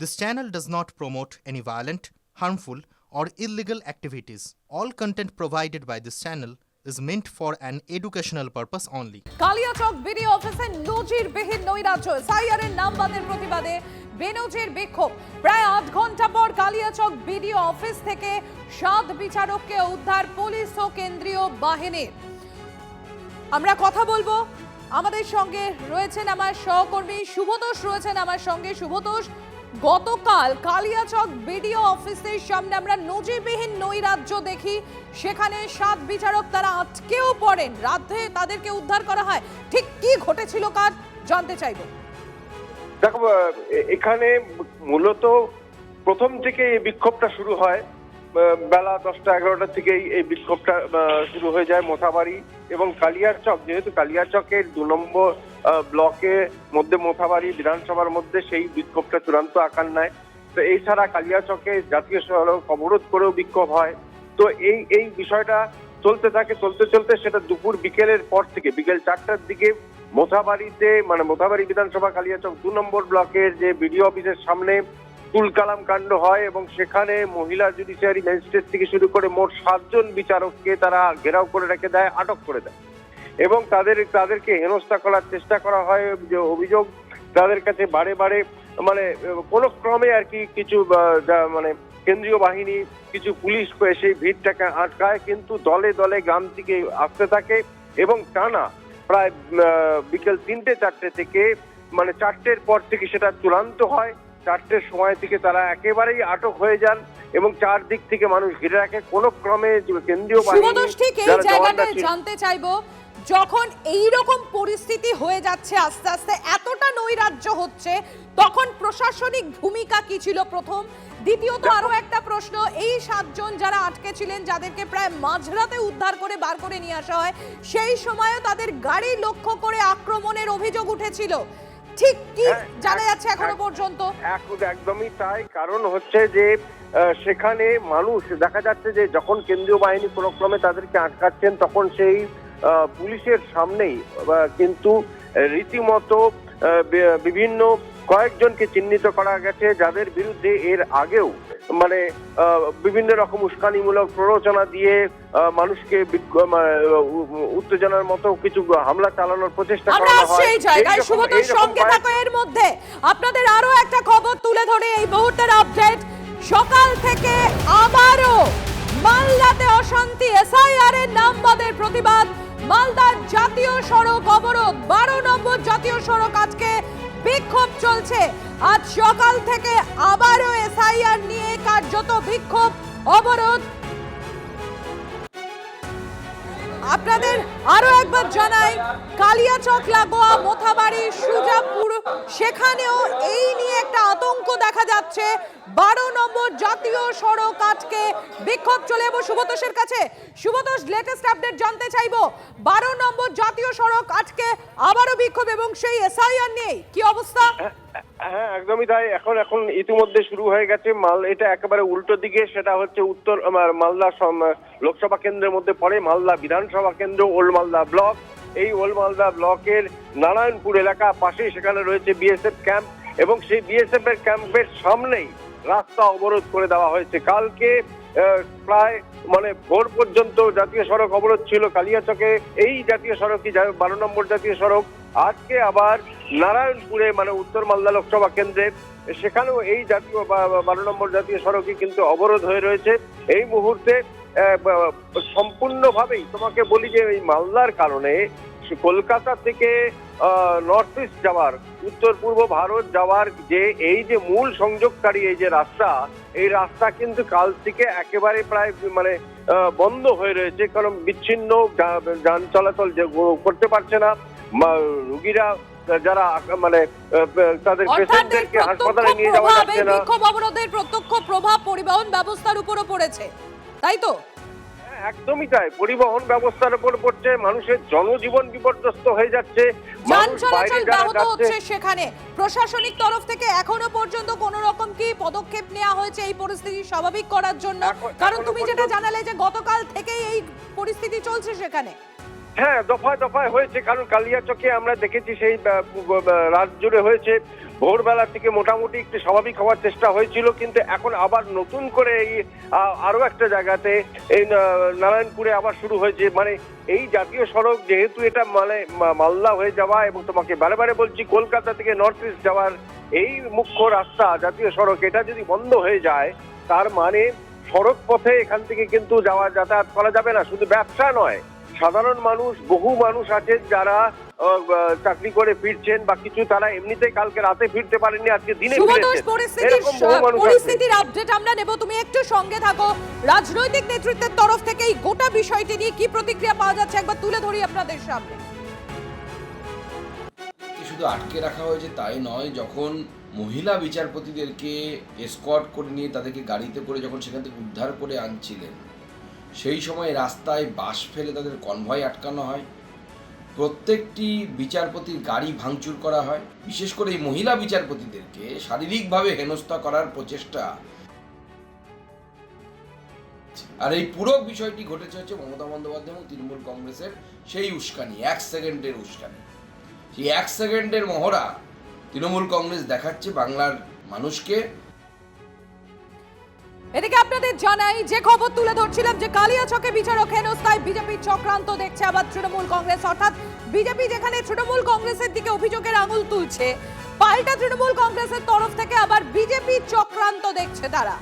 This channel does not promote any violent, harmful, or illegal activities. All content provided by this channel is meant for an educational purpose only. Kaliachak BDO অফিসে নজিরবিহীন নৈরাজ্য এসআইআরের নাম বাদের প্রতিবাদে বেনজির বিক্ষোভ। প্রায় ৮ ঘন্টা পর কালিয়াচক বিডিও অফিস থেকে ৭ বিচারককে উদ্ধার পুলিশ ও কেন্দ্রীয় বাহিনীর। আমরা কথা বলবো, আমাদের সঙ্গে রয়েছেন আমার সহকর্মী শুভতোষ রয়েছেন আমার সঙ্গে। শুভতোষ, গতকাল কালিয়াচক বিডিও অফিসের সামনে আমরা নজিরবিহীন নৈরাজ্য দেখি, সেখানে ৭ বিচারক তারা আটকেও পড়েন, রাতে তাদেরকে উদ্ধার করা হয়। ঠিক কি ঘটেছিল কাজ জানতে চাইবো। দেখো, এখানে মূলত প্রথম থেকে এই বিক্ষোভটা শুরু হয় বেলা 10টা-11টা থেকেই এই বিক্ষোভটা শুরু হয়ে যায় মোথাবাড়ি এবং কালিয়াচক। যেহেতু কালিয়াচকের ২ নম্বর ব্লকের মধ্যে মোথাবাড়ি বিধানসভার মধ্যে সেই বিক্ষোভটা চূড়ান্ত আকার নেয়। তো এই ছাড়া কালিয়াচকে জাতীয় সড়ক অবরোধ করেও বিক্ষোভ হয়। তো এই বিষয়টা চলতে থাকে, চলতে সেটা দুপুর বিকেলের পর থেকে বিকেল 4টার দিকে মোথাবাড়িতে মোথাবাড়ি বিধানসভা কালিয়াচক ২ নম্বর ব্লকের যে বিডিও অফিসের সামনে তুলকালাম কাণ্ড হয় এবং সেখানে মহিলা জুডিশিয়ারি ম্যাজিস্ট্রেট থেকে শুরু করে মোট ৭ জন বিচারককে তারা ঘেরাও করে রেখে দেয়, আটক করে দেয় এবং তাদেরকে হেনস্থা করার চেষ্টা করা হয়। যে অভিযোগ তাদের কাছে বারে কোনো ক্রমে আর কি কিছু কেন্দ্রীয় বাহিনী কিছু পুলিশ সেই ভিড়টাকে আটকায়, কিন্তু দলে দলে গ্রাম থেকে আসতে থাকে এবং টানা প্রায় বিকেল ৩টে-৪টে থেকে ৪টের পর থেকে সেটা চূড়ান্ত হয়। ৪টের সময় থেকে তারা একেবারেই আটক হয়ে যান এবং চারদিক থেকে মানুষ ঘিরে রাখে। কোন ক্রমে কেন্দ্রীয় বাহিনী জানতে চাইবো, যখন এই রকম পরিস্থিতি হয়ে যাচ্ছে আস্তে আস্তে এতটা নৈরাজ্য হচ্ছে, তখন প্রশাসনিক ভূমিকা কি ছিল প্রথম? দ্বিতীয়ত আরো একটা প্রশ্ন, এই ৭ জন যারা আটকে ছিলেন, যাদেরকে প্রায় মাঝরাতে উদ্ধার করে বার করে নিয়ে আসা হয়, সেই সময়ও তাদের গাড়ি লক্ষ্য করে আক্রমণের অভিযোগ উঠেছিল। ঠিক কি জানা যাচ্ছে এখনো পর্যন্ত? একদমই তাই। কারণ হচ্ছে যে সেখানে মানুষ দেখা যাচ্ছে যে যখন কেন্দ্রীয় বাহিনী কোনো ক্রমে তাদেরকে আটকাচ্ছেন, তখন সেই পুলিশের সামনেই কিন্তু রীতিমতো বিভিন্ন কয়েকজনকে চিহ্নিত করা গেছে, যাদের বিরুদ্ধে এর আগেও বিভিন্ন রকম উস্কানিমূলক প্ররোচনা দিয়ে মানুষকে উত্তেজনার মতো কিছু হামলা চালানোর প্রচেষ্টা করা হয়। এর মধ্যে আপনাদের আরো একটা খবর তুলে ধরে এই মুহূর্তের আপডেট। সকাল থেকে আবারও মালদাতে অশান্তি, এসআইআর এর নাম বাদের প্রতিবাদ, মালদার জাতীয় সড়ক অবরোধ, 12 নম্বর জাতীয় সড়ক আজকে বিক্ষোভ চলছে। আজ সকাল থেকে আবারও এসআইআর নিয়ে কার্যত বিক্ষোভ অবরোধ। আপনাদের আরো একবার জানাই, কালিয়াচক লাগোয়া মোথাবাড়ি সুজাপুর, সেখানেও এই নিয়ে একটা আতঙ্ক দেখা যাচ্ছে। 12 নম্বর জাতীয় সড়ক আজকে বিক্ষোভ চলে যাবো শুভতোষের কাছে। শুভতোষ, লেটেস্ট আপডেট জানতে চাইবো, 12 নম্বর জাতীয় সড়ক আজকে আবারও বিক্ষোভ এবং সেই এসআইআর নিয়ে কি অবস্থা? হ্যাঁ, একদমই তাই। এখন ইতিমধ্যে শুরু হয়ে গেছে। এটা একেবারে উল্টো দিকে, সেটা হচ্ছে উত্তর মালদা লোকসভা কেন্দ্রের মধ্যে পড়ে মালদা বিধানসভা কেন্দ্র, ওল্ড মালদা ব্লক। এই ওল্ড মালদা ব্লকের নারায়ণপুর এলাকা পাশেই সেখানে রয়েছে বিএসএফ ক্যাম্প এবং সেই বিএসএফ এর ক্যাম্পের সামনেই রাস্তা অবরোধ করে দেওয়া হয়েছে। কালকে প্রায় ভোর পর্যন্ত জাতীয় সড়ক অবরোধ ছিল কালিয়াচকে, এই জাতীয় সড়কই 12 নম্বর জাতীয় সড়ক। আজকে আবার নারায়ণপুরে উত্তর মালদা লোকসভা কেন্দ্রে, সেখানেও এই জাতীয় 12 নম্বর জাতীয় সড়কই কিন্তু অবরোধ হয়ে রয়েছে এই মুহূর্তে। সম্পূর্ণভাবেই তোমাকে বলি যে এই মালদার কারণে কলকাতা থেকে নর্থ ইস্ট যাওয়ার, উত্তর পূর্ব ভারত যাওয়ার এই যে মূল সংযোগকারী এই যে রাস্তা, এই রাস্তা কিন্তু কাল থেকে একেবারে প্রায় বন্ধ হয়ে রয়েছে। কারণ বিচ্ছিন্ন যান চলাচল করতে পারছে না রোগীরা, যারা তাদের পেশেন্টদেরকে হাসপাতালে নিয়ে যাওয়া যাচ্ছে না। বিক্ষোভ অবরোধের প্রত্যক্ষ প্রভাব পরিবহন ব্যবস্থার উপরও পড়েছে, তাই তো? একদমই তাই, পরিবহন ব্যবস্থার উপর পড়ছে, মানুষের জনজীবন বিপর্যস্ত হয়ে যাচ্ছে, যান চলাচল ব্যাহত হচ্ছে। সেখানে প্রশাসনিক তরফ থেকে এখনো পর্যন্ত কোন রকম কি পদক্ষেপ নেওয়া হয়েছে এই পরিস্থিতি স্বাভাবিক করার জন্য? কারণ তুমি যেটা জানালে যে গতকাল থেকেই এই পরিস্থিতি চলছে সেখানে। হ্যাঁ, দফায় দফায় হয়েছে। কারণ কালিয়াচকে আমরা দেখেছি সেই রাত জুড়ে হয়েছে, ভোরবেলা থেকে মোটামুটি একটু স্বাভাবিক হওয়ার চেষ্টা হয়েছিল, কিন্তু এখন আবার নতুন করে এই আরো একটা জায়গাতে এই নারায়ণপুরে আবার শুরু হয়েছে। মানে এই জাতীয় সড়ক যেহেতু এটা মানে মালদা হয়ে যাওয়া, এবং তোমাকে বারে বারে বলছি কলকাতা থেকে নর্থ ইস্ট যাওয়ার এই মুখ্য রাস্তা জাতীয় সড়ক, এটা যদি বন্ধ হয়ে যায় তার মানে সড়ক পথে এখান থেকে কিন্তু যাতায়াত করা যাবে না। শুধু ব্যবসা নয়, সাধারণ মানুষ, বহু মানুষ আছেন যারা চাকরি করে ফিরছেন বা কিছু তারা এমনিতেই কালকে রাতে ফিরতে পারেননি, আজকে দিনে পরিস্থিতির আপডেট আমরা নেব। তুমি একটু সঙ্গে থাকো। রাজনৈতিক নেতৃত্বের তরফ থেকে এই গোটা বিষয়টি নিয়ে কি প্রতিক্রিয়া পাওয়া যাচ্ছে একবার তুলে ধরি আপনাদের সামনে। শুধু আটকে রাখা হয়েছে তাই নয়, যখন মহিলা বিচারপতিদেরকে এসকর্ট করে নিয়ে তাদেরকে গাড়িতে করে যখন সেখান থেকে উদ্ধার করে আনছিলেন, সেই সময় রাস্তায় বাস ফেলে তাদের কনভয় আটকানো হয়, প্রত্যেকটি বিচারপতির গাড়ি ভাঙচুর করা হয়, বিশেষ করে এই মহিলা বিচারপতিদেরকে শারীরিকভাবে হেনস্থা করার প্রচেষ্টা। আর এই পুরো বিষয়টি ঘটেছে হচ্ছে মমতা বন্দ্যোপাধ্যায় এবং তৃণমূল কংগ্রেসের সেই উস্কানি, 1 সেকেন্ডের উস্কানি। সেই 1 সেকেন্ডের মহড়া তৃণমূল কংগ্রেস দেখাচ্ছে বাংলার মানুষকে। এদিকে আপনাদের জানাই, যে খবর তুলে ধরছিলাম যে কালিয়াচকে বিচারক হেনস্থায় বিজেপি চক্রান্ত দেখছে আবার তৃণমূল কংগ্রেস, অর্থাৎ বিজেপি যেখানে তৃণমূল কংগ্রেসের দিকে অভিযোগের আঙুল তুলছে, পাল্টা তৃণমূল কংগ্রেসের তরফ থেকে আবার বিজেপি চক্রান্ত দেখছে তারা।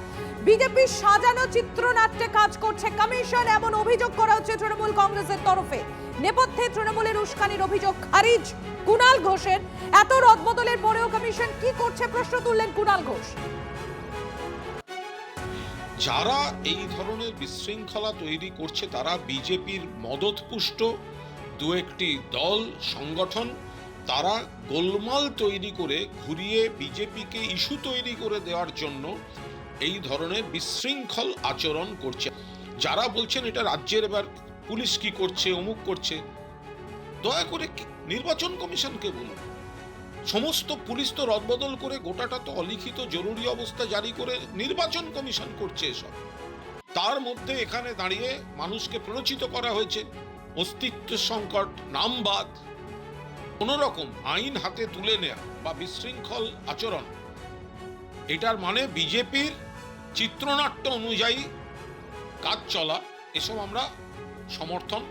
বিজেপি সাজানো চিত্রনাট্যে কাজ করছে কমিশন, এমন অভিযোগ করা হচ্ছে তৃণমূল কংগ্রেসের তরফে। নেপথ্যে তৃণমূলের উস্কানির অভিযোগ খারিজ কুণাল ঘোষের। এত রদবদলের পরেও কমিশন কি করছে প্রশ্ন তুললেন কুণাল ঘোষ। যারা এই ধরনের বিশৃঙ্খলা তৈরি করছে তারা বিজেপির মদতপুষ্ট দু একটি দল সংগঠন, তারা গোলমাল তৈরি করে ঘুরিয়ে বিজেপিকে ইস্যু তৈরি করে দেওয়ার জন্য এই ধরনের বিশৃঙ্খল আচরণ করছে। যারা বলছেন এটা রাজ্যের এবার পুলিশ কি করছে, অমুক করছে, দয়া করে নির্বাচন কমিশনকে বলুন। সমস্ত পুলিশ তো রদবদল করে গোটাটা তো অলিখিত জরুরি অবস্থা জারি করে নির্বাচন কমিশন করছে এসব। তার মধ্যে এখানে দাঁড়িয়ে মানুষকে প্ররোচিত করা হয়েছে, অস্তিত্ব সংকট, নামবাদ, কোন রকম আইন হাতে তুলে নেওয়া বা বিশৃঙ্খল আচরণ। এটার মানে বিজেপির চিত্রনাট্য অনুযায়ী কাজ চলা, এসব আমরা সমর্থন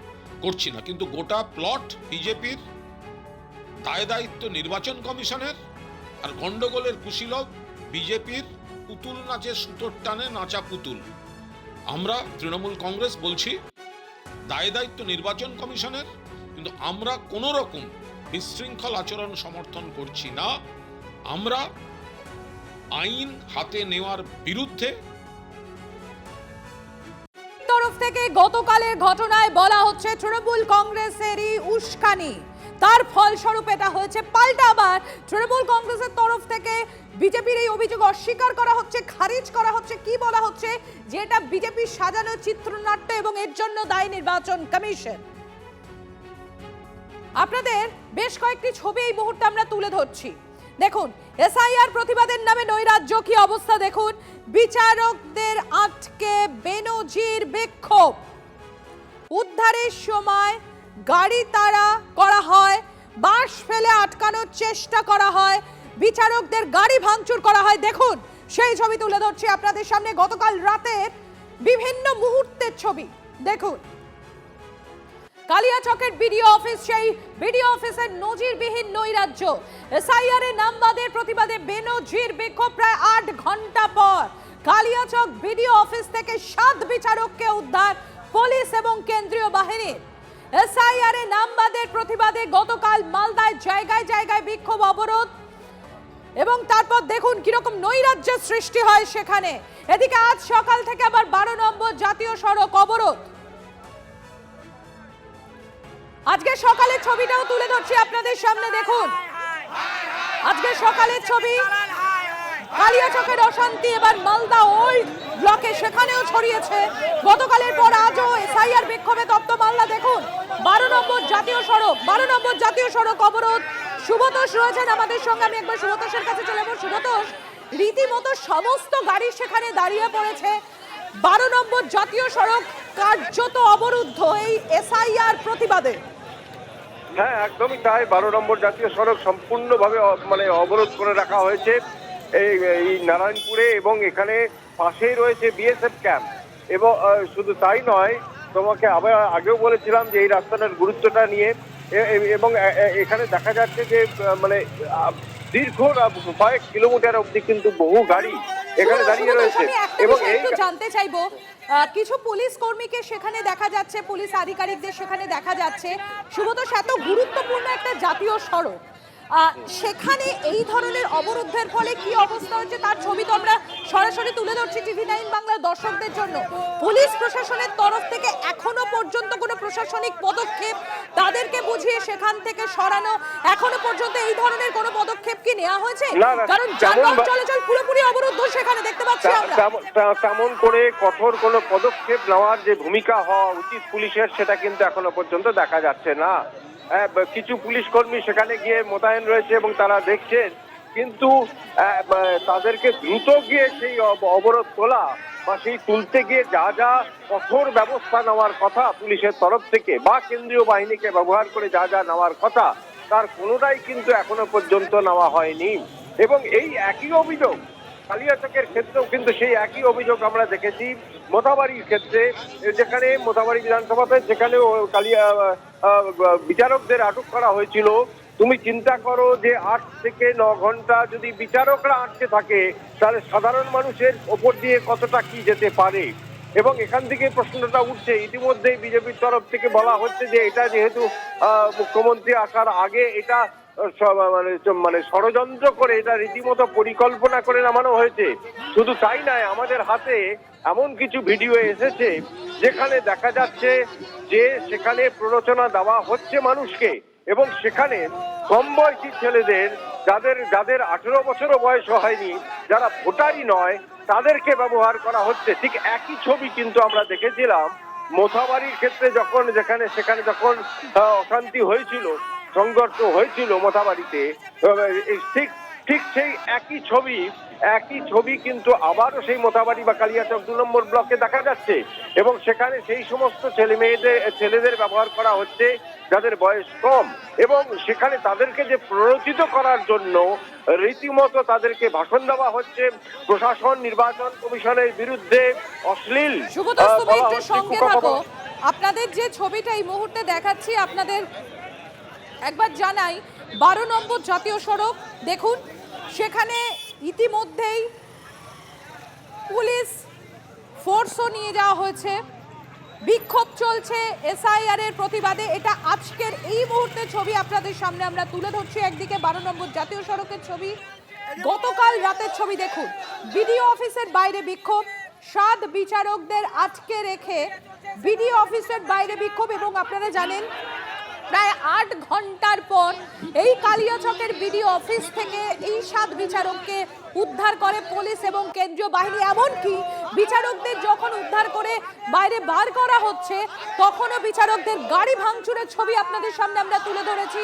করছি না। কিন্তু গোটা প্লট বিজেপির, দায় দায়িত্ব নির্বাচন কমিশনের, আর গন্ডগোলের কুশীলব বিজেপির পুতুল নাচের সুতোর টানে নাচা পুতুল। আমরা তৃণমূল কংগ্রেস বলছি দায় দায়িত্ব নির্বাচন কমিশনের, কিন্তু আমরা কোনো রকম বিশৃঙ্খল আচরণ সমর্থন করছি না। আমরা আইন হাতে নেওয়ার বিরুদ্ধে। তরফ থেকে গতকালের ঘটনায় বলা হচ্ছে তৃণমূল কংগ্রেসেরই উস্কানি, তার ফলস্বরূপ এটা হয়েছে। পাল্টা আবার তৃণমূল কংগ্রেসের তরফ থেকে বিজেপির এই অভিযোগ অস্বীকার করা হচ্ছে, খারিজ করা হচ্ছে। কি বলা হচ্ছে? যে এটা বিজেপির সাজানো চিত্রনাট্য এবং এর জন্য দায়ী নির্বাচন কমিশন। আপনাদের বেশ কয়েকটি ছবি এই মুহূর্তে আমরা তুলে ধরছি। দেখুন, এসআইআর প্রতিবাদের নামে নৈরাজ্য, কি অবস্থা দেখুন। বিচারকদের আটকে বেনজির বিক্ষোভ, উদ্ধারের সময় গাড়ি তাড়া করা হয়, বাঁশ ফেলে আটকানোর চেষ্টা করা হয়, বিচারকদের গাড়ি ভাঙচুর করা হয়। দেখুন সেই ছবি তুলে ধরছি আপনাদের সামনে, গতকাল রাতের বিভিন্ন মুহূর্তের ছবি। দেখুন কালিয়াচকের বিডিও অফিস, সেই বিডিও অফিসের নজিরবিহীন নৈরাজ্য। এসআইআর এর নামবাদের প্রতিবাদে বেনজির বিক্ষোভ। প্রায় 8 ঘন্টা পর কালিয়াচক বিডিও অফিস থেকে 7 বিচারককে উদ্ধার পুলিশ এবং কেন্দ্রীয় বাহিনীর। এসআইআর এর নামবাদের প্রতিবাদে গতকাল মালদায় জায়গায় জায়গায় বিক্ষোভ, অবরোধ, এবং তারপর দেখুন কিরকম নৈরাজ্যের সৃষ্টি হয় সেখানে। এদিকে আজ সকাল থেকে আবার 12 নম্বর জাতীয় সড়ক অবরোধ। আজকে সকালের ছবিটাও তুলে ধরছি আপনাদের সামনে। দেখুন আজকে সকালের ছবি, কালিয়াচকের অশান্তি এবার মালদা ওল্ড ব্লকে, সেখানেও ছড়িয়েছে। গতকালের পর আজও এসআইআর বিক্ষোভে তপ্ত মালদা। দেখুন 12 নম্বর জাতীয় সড়ক, 12 নম্বর জাতীয় সড়ক অবরোধ। শুভতোষ রয়েছেন আমাদের সঙ্গে, আমি একবার শুভতোষের কাছে চলে যাবো। শুভতোষ, রীতিমতো সমস্ত গাড়ি সেখানে দাঁড়িয়ে পড়েছে। 12 নম্বর জাতীয় সড়ক কার্যত অবরুদ্ধ এই এসআইআর প্রতিবাদে। হ্যাঁ, একদমই তাই। 12 নম্বর জাতীয় সড়ক সম্পূর্ণভাবে অবরোধ করে রাখা হয়েছে এই নারায়ণপুরে, এবং এখানে পাশেই রয়েছে বিএসএফ ক্যাম্প। এবং শুধু তাই নয়, তোমাকে আবার আগেও বলেছিলাম যে এই রাস্তাটার গুরুত্বটা নিয়ে, এবং এখানে দেখা যাচ্ছে যে দীর্ঘ কয়েক কিলোমিটার অবধি কিন্তু বহু গাড়ি এখানে দাঁড়িয়ে রয়েছে। এবং এই একটু জানতে চাইবো, কিছু পুলিশ কর্মীকে সেখানে দেখা যাচ্ছে, পুলিশ আধিকারিকদের সেখানে দেখা যাচ্ছে। সুব্রত, এত গুরুত্বপূর্ণ একটা জাতীয় সড়ক, সেখানে এই ধরনের অবরোধের ফলে কি অবস্থা হচ্ছে তার ছবি তো আমরা সরাসরি তুলে ধরছি TV9 বাংলার দর্শকদের জন্য। পুলিশ প্রশাসনের তরফ থেকে এখনো পর্যন্ত কোনো প্রশাসনিক পদক্ষেপ, তাদেরকে বুঝিয়ে সেখান থেকে সরানো, এখনো পর্যন্ত এই ধরনের কোনো পদক্ষেপ কি নেওয়া হয়েছে? কারণ যানবাহন চলাচল পুরোপুরি অবরুদ্ধ সেখানে দেখতে পাচ্ছি আমরা। তেমন করে কঠোর কোনো পদক্ষেপ নেওয়ার যে ভূমিকা হওয়া উচিত পুলিশের, সেটা কিন্তু এখনো পর্যন্ত দেখা যাচ্ছে না। কিছু পুলিশ কর্মী সেখানে গিয়ে মোতায়েন রয়েছে এবং তারা দেখছেন, কিন্তু তাদেরকে দ্রুত গিয়ে সেই অবরোধ তোলা বা সেই তুলতে গিয়ে যা যা কঠোর ব্যবস্থা নেওয়ার কথা পুলিশের তরফ থেকে বা কেন্দ্রীয় বাহিনীকে ব্যবহার করে যা যা নেওয়ার কথা, তার কোনোটাই কিন্তু এখনো পর্যন্ত নেওয়া হয়নি। এবং এই একই অভিযোগ কালিয়াচকের ক্ষেত্রেও কিন্তু সেই একই অভিযোগ আমরা দেখেছি মোথাবাড়ির ক্ষেত্রে, যেখানে মোথাবাড়ি বিধানসভাতে সেখানেও বিচারকদের আটক করা হয়েছিল। তুমি চিন্তা করো যে 8 থেকে 9 ঘন্টা যদি বিচারকরা আটকে থাকে, তাহলে সাধারণ মানুষের ওপর দিয়ে কতটা কি যেতে পারে। এবং এখান থেকে প্রশ্নটা উঠছে, ইতিমধ্যেই বিজেপির তরফ থেকে বলা হচ্ছে যে এটা যেহেতু মুখ্যমন্ত্রী আসার আগে এটা ষড়যন্ত্র করে, এটা রীতিমতো পরিকল্পনা করে নামানো হয়েছে। শুধু তাই নয়, আমাদের হাতে এমন কিছু ভিডিও এসেছে যেখানে দেখা যাচ্ছে যে সেখানে প্ররোচনা দেওয়া হচ্ছে মানুষকে, এবং সেখানে কম বয়সী ছেলেদের, যাদের 18 বছরও বয়স হয়নি, যারা ভোটারই নয়, তাদেরকে ব্যবহার করা হচ্ছে। ঠিক একই ছবি কিন্তু আমরা দেখেছিলাম মোথাবাড়ির ক্ষেত্রে, সেখানে যখন অশান্তি হয়েছিল, সংঘর্ষ হয়েছিল মোথাবাড়িতে, ঠিক সেই একই ছবি কিন্তু আবারও সেই মোথাবাড়ি বা কালিয়াচক 2 নম্বর ব্লকে দেখা যাচ্ছে। এবং সেখানে সেই সমস্ত ছেলেদের ব্যবহার করা হচ্ছে যাদের বয়স কম, এবং সেখানে তাদেরকে যে প্ররোচিত করার জন্য রীতিমতো তাদেরকে ভাষণ দেওয়া হচ্ছে। প্রশাসন নির্বাচন কমিশনের বিরুদ্ধে অশ্লীল সঙ্গে থাকো। আপনাদের যে ছবিটা এই মুহূর্তে দেখাচ্ছি, আপনাদের একবার জানাই, 12 নম্বর জাতীয় সড়ক দেখুন, সেখানে ইতিমধ্যেই পুলিশ ফোর্সও নিয়ে যাওয়া হয়েছে। বিক্ষোভ চলছে SIR এর প্রতিবাদে। এটা আজকের এই মুহূর্তের ছবি আপনাদের সামনে আমরা তুলে ধরছি। একদিকে 12 নম্বর জাতীয় সড়কের ছবি, গতকাল রাতের ছবি দেখুন। বিডিও অফিসের বাইরে বিক্ষোভ, 7 বিচারকদের আটকে রেখে বিডিও অফিসের বাইরে বিক্ষোভ। এবং আপনারা জানেন, প্রায় 8 ঘন্টার পর এই কালিয়াচকের বিডিও অফিস থেকে এই 7 বিচারককে উদ্ধার করে পুলিশ এবং কেন্দ্রীয় বাহিনী। এমনকি বিচারকদের যখন উদ্ধার করে বাইরে বার করা হচ্ছে, তখনও বিচারকদের গাড়ি ভাঙচুরের ছবি আপনাদের সামনে আমরা তুলে ধরেছি।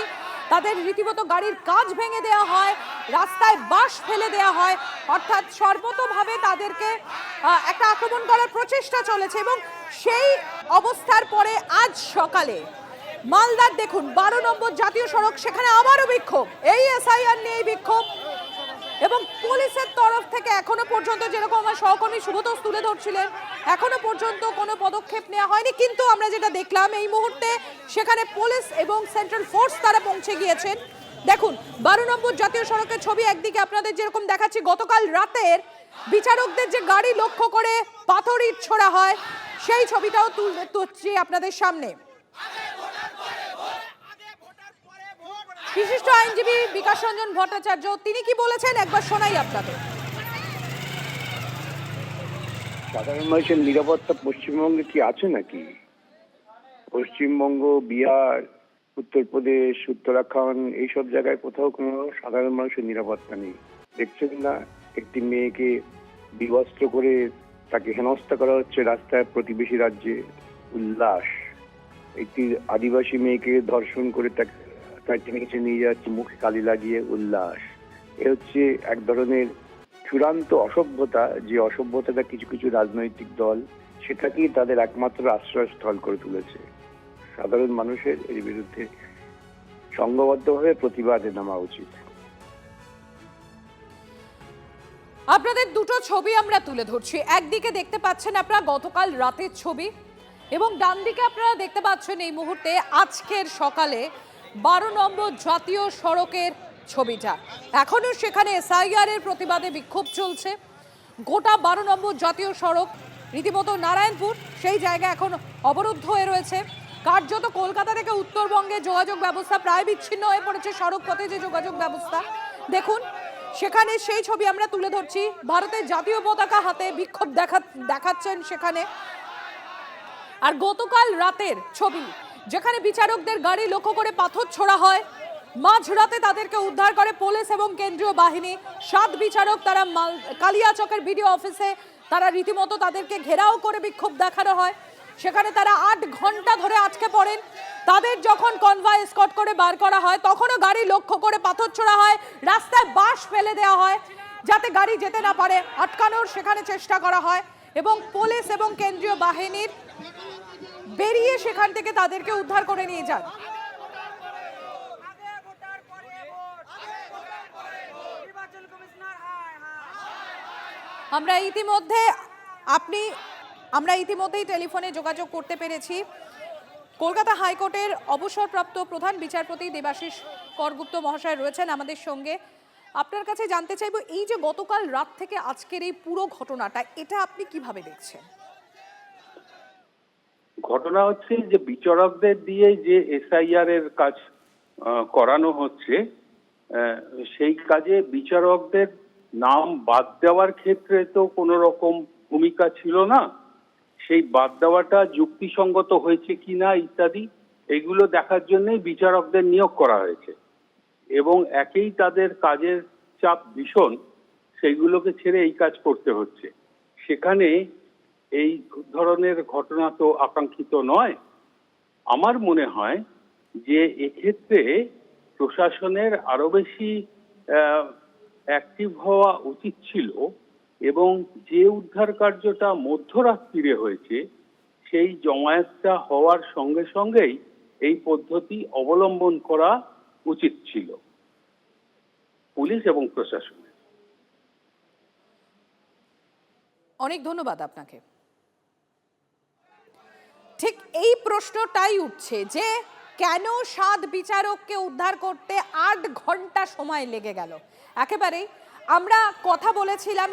তাদের রীতিমতো গাড়ির কাঁচ ভেঙে দেওয়া হয়, রাস্তায় বাঁশ ফেলে দেওয়া হয়, অর্থাৎ সর্বতোভাবে তাদেরকে একটা আক্রমণ করার প্রচেষ্টা চলেছে। এবং সেই অবস্থার পরে আজ সকালে মালদার দেখুন 12 নম্বর জাতীয় সড়ক, সেখানে আবারও বিক্ষোভ, এই SIR নিয়ে বিক্ষোভ। এবং পুলিশের তরফ থেকে এখনো পর্যন্ত, যেরকম আমার সহকর্মী সুব্রত তুলে ধরছিলেন, এখনো পর্যন্ত কোনো পদক্ষেপ নেওয়া হয়নি। কিন্তু আমরা যেটা দেখলাম এই মুহূর্তে, সেখানে পুলিশ এবং সেন্ট্রাল ফোর্স তারা পৌঁছে গিয়েছেন। দেখুন 12 নম্বর জাতীয় সড়কের ছবি, একদিকে আপনাদের যেরকম দেখাচ্ছি গতকাল রাতের বিচারকদের যে গাড়ি লক্ষ্য করে পাথর ইট ছোড়া হয়, সেই ছবিটাও তুলছি আপনাদের সামনে। বিশিষ্ট আইনজীবী বিকাশ রঞ্জন ভট্টাচার্য তিনি কি বলেছেন একবার শোনাই আপনাদের। সাধারণ মানুষের নিরাপত্তা পশ্চিমবঙ্গে কি আছে নাকি? পশ্চিমবঙ্গ, বিহার, উত্তরপ্রদেশ, উত্তরাখণ্ড, এইসব জায়গায় কোথাও কোনো সাধারণ মানুষের নিরাপত্তা নেই। দেখছেন না, একটি মেয়েকে বিবস্ত্র করে তাকে হেনস্থা করা হচ্ছে রাস্তায়, প্রতিবেশী রাজ্যে উল্লাস। একটি আদিবাসী মেয়েকে ধর্ষণ করে তাকে নিচে নিয়ে যাচ্ছে, মুখে কালি লাগিয়ে উল্লাস। এ হচ্ছে এক ধরনের চূড়ান্ত অসভ্যতা, যে অসভ্যতাটা কিছু কিছু রাজনৈতিক দল সেটাকেই তাদের একমাত্র আশ্রয়স্থল করে তুলেছে। সাধারণ মানুষের এর বিরুদ্ধে সংঘবদ্ধভাবে প্রতিবাদে নামা উচিত। আপনাদের দুটো ছবি আমরা তুলে ধরছি। একদিকে দেখতে পাচ্ছেন আপনারা গতকাল রাতের ছবি, এবং ডান দিকে আপনারা দেখতে পাচ্ছেন এই মুহূর্তে আজকের সকালে 12 নম্বর জাতীয় সড়কের ছবিটা। এখনো সেখানে এসআইআর এর প্রতিবাদে বিক্ষোভ চলছে। গোটা 12 নম্বর জাতীয় সড়ক রীতিমতো নারায়ণপুর সেই জায়গা এখন অবরুদ্ধ হয়ে রয়েছে। কার্যত কলকাতা থেকে উত্তরবঙ্গে যোগাযোগ ব্যবস্থা প্রায় বিচ্ছিন্ন হয়ে পড়েছে। সড়ক পথে যে যোগাযোগ ব্যবস্থা দেখুন, সেখানে সেই ছবি আমরা তুলে ধরছি। ভারতের জাতীয় পতাকা হাতে বিক্ষোভ দেখাচ্ছেন সেখানে। আর গতকাল রাতের ছবি, যেখানে বিচারকদের গাড়ি লক্ষ্য করে পাথর ছোড়া হয়, মাঝরাতে তাদেরকে উদ্ধার করে পুলিশ এবং কেন্দ্রীয় বাহিনী। 7 বিচারক তারা কালিয়াচকের বিডিও অফিসে তারা রীতিমতো তাদেরকে ঘেরাও করে বিক্ষোভ দেখানো হয়। সেখানে তারা 8 ঘন্টা ধরে আটকে পড়েন। তাদের যখন কনভয় এসকর্ট করে বার করা হয়, তখনও গাড়ি লক্ষ্য করে পাথর ছোড়া হয়, রাস্তায় বাঁশ ফেলে দেওয়া হয় যাতে গাড়ি যেতে না পারে, আটকানোর সেখানে চেষ্টা করা হয়। এবং পুলিশ এবং কেন্দ্রীয় বাহিনীর বেরিয়ে সেখান থেকে তাদেরকে উদ্ধার করে নিয়ে যান। আমরা ইতিমধ্যেই টেলিফোনে যোগাযোগ করতে পেরেছি কলকাতা হাইকোর্টের অবসরপ্রাপ্ত প্রধান বিচারপতি দেবাশিস করগুপ্ত মহাশয় রয়েছেন আমাদের সঙ্গে। আপনার কাছে জানতে চাইবো, এই যে গতকাল রাত থেকে আজকের এই পুরো ঘটনাটা, এটা আপনি কিভাবে দেখছেন? ঘটনা হচ্ছে যে বিচারকদের দিয়ে যে এসআইআর এর কাজ করানো হচ্ছে, সেই কাজে বিচারকদের নাম বাদ দেওয়ার ক্ষেত্রে তো কোনো রকম ভূমিকা ছিল না। সেই বাদ দেওয়াটা যুক্তিসঙ্গত হয়েছে কিনা ইত্যাদি এগুলো দেখার জন্যই বিচারকদের নিয়োগ করা হয়েছে, এবং একেই তাদের কাজের চাপ ভীষণ, সেইগুলোকে ছেড়ে এই কাজ করতে হচ্ছে। সেখানে এই ধরনের ঘটনা তো আকাঙ্ক্ষিত নয়। আমার মনে হয় যে এক্ষেত্রে প্রশাসনের আরো বেশি অ্যাক্টিভ হওয়া উচিত ছিল, এবং যে উদ্ধার কার্যটা মধ্যরাত্রিরে হয়েছে সেই জমায়েতটা হওয়ার সঙ্গে সঙ্গেই এই পদ্ধতি অবলম্বন করা উচিত ছিল পুলিশ এবং প্রশাসনের। অনেক ধন্যবাদ আপনাকে। ঠিক এই প্রশ্নটাই উঠছে যে কেন 7 বিচারককে উদ্ধার করতে 8 ঘন্টা সময় লেগে গেল। একেবারেই আমরা কথা বলেছিলাম,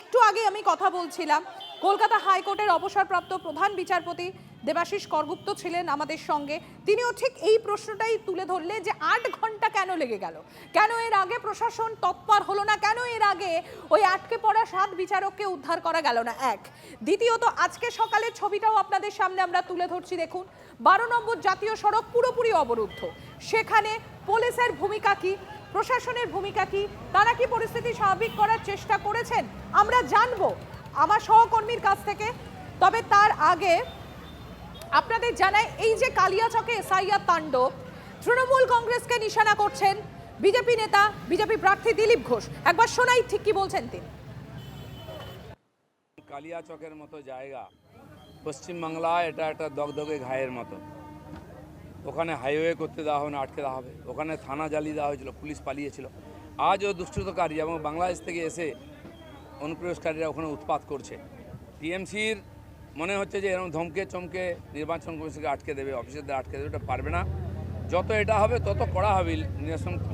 একটু আগে আমি কথা বলছিলাম, কলকাতা হাইকোর্টের অবসরপ্রাপ্ত প্রধান বিচারপতি দেবাশিস করগুপ্ত ছিলেন আমাদের সঙ্গে। তিনিও ঠিক এই প্রশ্নটাই তুলে ধরলেন যে 8 ঘন্টা কেন লেগে গেল, কেন এর আগে প্রশাসন তৎপর হলো না, কেন এর আগে ওই আটকে পড়া 7 বিচারককে উদ্ধার করা গেল না। এক, দ্বিতীয়ত আজকে সকালের ছবিটাও আপনাদের সামনে আমরা তুলে ধরছি। দেখুন, 12 নম্বর জাতীয় সড়ক পুরোপুরি অবরুদ্ধ। সেখানে পুলিশের ভূমিকা কি, প্রশাসনের ভূমিকা কি, তারা কি পরিস্থিতি স্বাভাবিক করার চেষ্টা করেছেন আমরা জানবো আমার সহকর্মীর কাছ থেকে। তবে তার আগে আপনাদের জানাই, এই যে কালিয়াচকে এসআইআর তাণ্ডব, তৃণমূল কংগ্রেসকে নিশানা করছেন বিজেপি নেতা, বিজেপি প্রার্থী দিলীপ ঘোষ। একবার শোনাই ঠিক কি বলছেন তিনি। কালিয়াচকের মতো জায়গা পশ্চিমবাংলায় এটা একটা দগদগে ঘায়ের মতো। ওখানে হাইওয়ে করতে দেওয়া হবে না, আটকে দেওয়া হবে। ওখানে থানা জ্বালিয়ে দেওয়া হয়েছিল, পুলিশ পালিয়েছিল। আজও দুষ্কৃতকারী এবং বাংলাদেশ থেকে এসে অনুপ্রবেশকারীরা ওখানে উৎপাত করছে। টিএমসির মনে হচ্ছে যে এরকম ধমকে চমকে নির্বাচন কমিশনকে আটকে দেবে, অফিসারদের আটকে দেবে। এটা পারবে না। যত এটা হবে তত কড়া হবে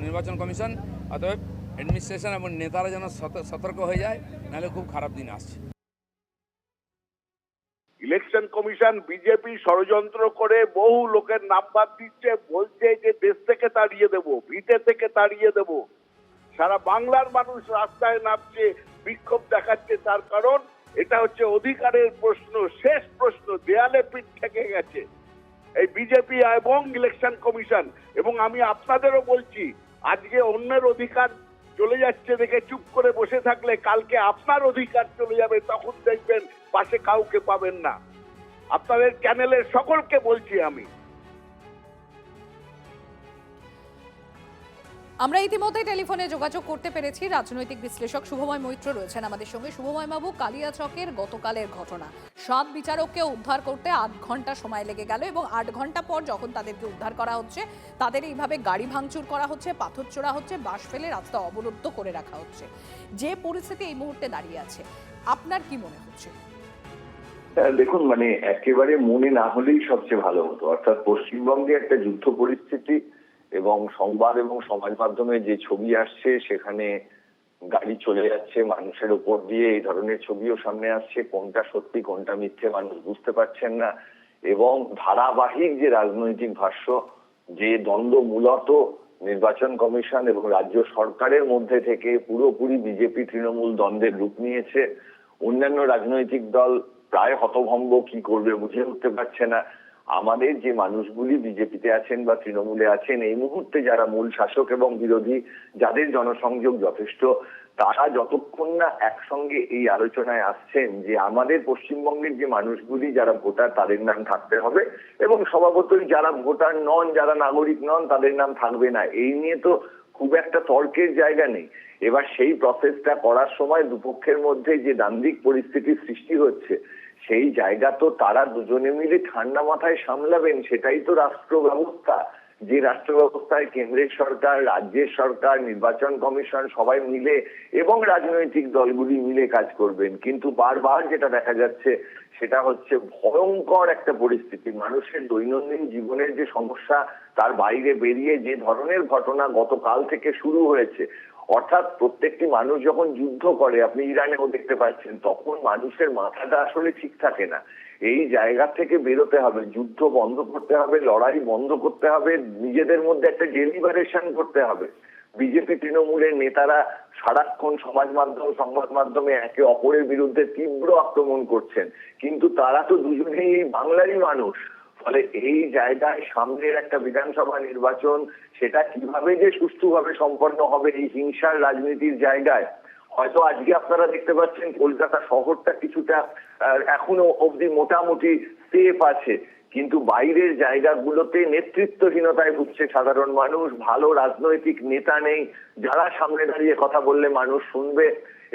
নির্বাচন কমিশন। অতএব অ্যাডমিনিস্ট্রেশন এবং নেতারা যেন সতর্ক হয়ে যায়, নাহলে খুব খারাপ দিন আসছে। ইলেকশন কমিশন বিজেপি ষড়যন্ত্র করে বহু লোকের নাম বাদ দিচ্ছে, বলছে যে দেশ থেকে তাড়িয়ে দেব, ভিটে থেকে তাড়িয়ে দেব। সারা বাংলার মানুষ রাস্তায় নামছে, বিক্ষোভ দেখাচ্ছে। তার কারণ এটা হচ্ছে অধিকারের প্রশ্ন, শেষ প্রশ্ন। দেয়ালে পিঠ থেকে গেছে এই বিজেপি এবং ইলেকশন কমিশন। এবং আমি আপনাদেরও বলছি, আজকে অন্যের অধিকার চলে যাচ্ছে দেখে চুপ করে বসে থাকলে কালকে আপনার অধিকার চলে যাবে, তখন দেখবেন পাশে কাউকে পাবেন না। আপনাদের চ্যানেলের সকলকে বলছি আমি। আমরা ইতিমধ্যে টেলিফোনে যোগাযোগ করতে পেরেছি রাজনৈতিক বিশ্লেষক শুভময় মৈত্র রয়েছেন আমাদের সঙ্গে। শুভময় বাবু, কালিয়াচকের গতকালের ঘটনা, 7 বিচারককে উদ্ধার করতে 8 ঘন্টা সময় লেগে গেল এবং 8 ঘন্টা পর যখন তাদেরকে উদ্ধার করা হচ্ছে তাদের এইভাবে গাড়ি ভাঙচুর করা হচ্ছে, পাথর ছোড়া হচ্ছে, বাঁশ ফেলে রাস্তা অবরুদ্ধ করে রাখা হচ্ছে। যে পরিস্থিতি এই মুহূর্তে দাঁড়িয়ে আছে, আপনার কি মনে হচ্ছে? দেখুন, মানে একেবারে মনে না হলেই সবচেয়ে ভালো হতো। অর্থাৎ পশ্চিমবঙ্গে একটা যুদ্ধ পরিস্থিতি এবং সংবাদ এবং সমাজ মাধ্যমে যে ছবি আসছে, সেখানে গাড়ি চলে যাচ্ছে মানুষের উপর দিয়ে, এই ধরনের ছবিও সামনে আসছে। কোনটা সত্যি কোনটা মিথ্যে মানুষ বুঝতে পারছেন না। এবং ধারাবাহিক যে রাজনৈতিক ভাষ্য, যে দ্বন্দ্ব মূলত নির্বাচন কমিশন এবং রাজ্য সরকারের মধ্যে থেকে পুরোপুরি বিজেপি তৃণমূল দ্বন্দ্বের রূপ নিয়েছে। অন্যান্য রাজনৈতিক দল প্রায় হতভম্ব, কি করবে বুঝে উঠতে পারছে না। আমাদের যে মানুষগুলি বিজেপিতে আছেন বা তৃণমূলে আছেন, এই মুহূর্তে যারা মূল শাসক এবং বিরোধী, যাদের জনসংযোগ যথেষ্ট, তারা যতক্ষণ না একসঙ্গে এই আলোচনায় আসছেন যে আমাদের পশ্চিমবঙ্গের যে মানুষগুলি যারা ভোটার তাদের নাম থাকতে হবে এবং স্বভাবতই যারা ভোটার নন, যারা নাগরিক নন, তাদের নাম থাকবে না, এই নিয়ে তো খুব একটা তর্কের জায়গা নেই। এবার সেই প্রসেসটা করার সময় দুপক্ষের মধ্যে যে দ্বান্দ্বিক পরিস্থিতির সৃষ্টি হচ্ছে, সেই জায়গা তো তারা দুজনে মিলে ঠান্ডা মাথায় সামলাবেন, সেটাই তো রাষ্ট্র ব্যবস্থা। যে রাষ্ট্র ব্যবস্থায় কেন্দ্রের সরকার, রাজ্যের সরকার, নির্বাচন কমিশন সবাই মিলে এবং রাজনৈতিক দলগুলি মিলে কাজ করবেন। কিন্তু বারবার যেটা দেখা যাচ্ছে সেটা হচ্ছে ভয়ঙ্কর একটা পরিস্থিতি। মানুষের দৈনন্দিন জীবনের যে সমস্যা, তার বাইরে বেরিয়ে যে ধরনের ঘটনা গতকাল থেকে শুরু হয়েছে, অর্থাৎ প্রত্যেকটি মানুষ যখন যুদ্ধ করে, আপনি ইরানেও দেখতে পাচ্ছেন, তখন মানুষের মাথাটা আসলে ঠিক থাকে না। এই জায়গা থেকে বেরোতে হবে, যুদ্ধ বন্ধ করতে হবে, লড়াই বন্ধ করতে হবে, নিজেদের মধ্যে একটা ডেলিবারেশন করতে হবে। বিজেপি তৃণমূলের নেতারা সারাক্ষণ সমাজ মাধ্যম, সংবাদ মাধ্যমে একে অপরের বিরুদ্ধে তীব্র আক্রমণ করছেন, কিন্তু তারা তো দুজনেই বাংলারই মানুষ। ফলে এই জায়গায় সামনের একটা বিধানসভা নির্বাচন, সেটা কিভাবে যে সুষ্ঠুভাবে সম্পন্ন হবে এই হিংসার রাজনীতির জায়গায়, হয়তো আজকে আপনারা দেখতে পাচ্ছেন কলকাতা শহরটা কিছুটা এখনো অবধি মোটামুটি সেফ আছে, কিন্তু বাইরের জায়গাগুলোতে নেতৃত্বহীনতায় ভুগছে সাধারণ মানুষ। ভালো রাজনৈতিক নেতা নেই যারা সামনে দাঁড়িয়ে কথা বললে মানুষ শুনবে,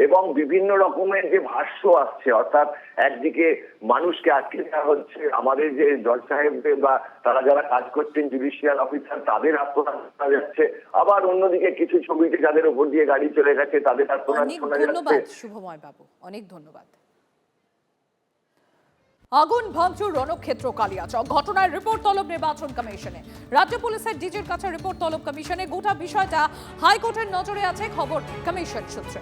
এবং বিভিন্ন রকমের যে ভাষ্য আসছে, অর্থাৎ একদিকে মানুষকে আটকে দেওয়া হচ্ছে, আমাদের যে জজ সাহেবদের বা তারা যারা কাজ করছেন জুডিশিয়াল অফিসার, তাদের আত্মনাদ শোনা যাচ্ছে, আবার অন্যদিকে কিছু ছবিতে যাদের উপর দিয়ে গাড়ি চলে গেছে তাদের আত্মনাদ শোনা যাচ্ছে। ধন্যবাদ শুভময় বাবু, অনেক ধন্যবাদ। আগুন ভাঙচুর রণক্ষেত্র কালিয়াচক, ঘটনার রিপোর্ট তলব নির্বাচন কমিশনে। রাজ্য পুলিশের ডিজির কাছে রিপোর্ট তলব কমিশনে। গোটা বিষয়টা হাইকোর্টের নজরে আছে, খবর কমিশন সূত্রে।